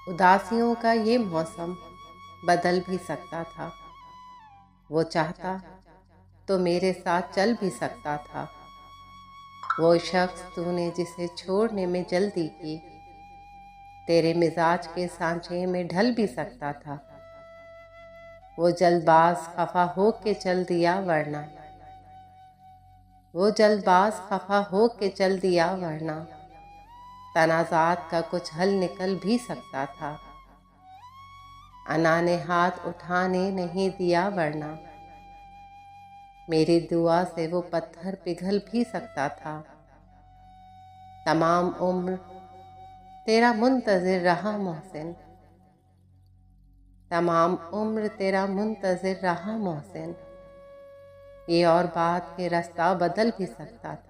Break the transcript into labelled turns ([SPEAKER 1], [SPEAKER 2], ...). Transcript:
[SPEAKER 1] उदासियों का ये मौसम बदल भी सकता था। वो चाहता तो मेरे साथ चल भी सकता था। वो शख्स तूने जिसे छोड़ने में जल्दी की, तेरे मिजाज के सांचे में ढल भी सकता था। वो जल्दबाज खफा हो के चल दिया वरना वो जल्दबाज खफा हो के चल दिया वरना तनाज़ात का कुछ हल निकल भी सकता था। अना ने हाथ उठाने नहीं दिया वरना मेरी दुआ से वो पत्थर पिघल भी सकता था। तमाम उम्र तेरा मुंतज़िर रहा मोहसिन, तमाम उम्र तेरा मुंतज़िर रहा मोहसिन। ये और बात के रास्ता बदल भी सकता था।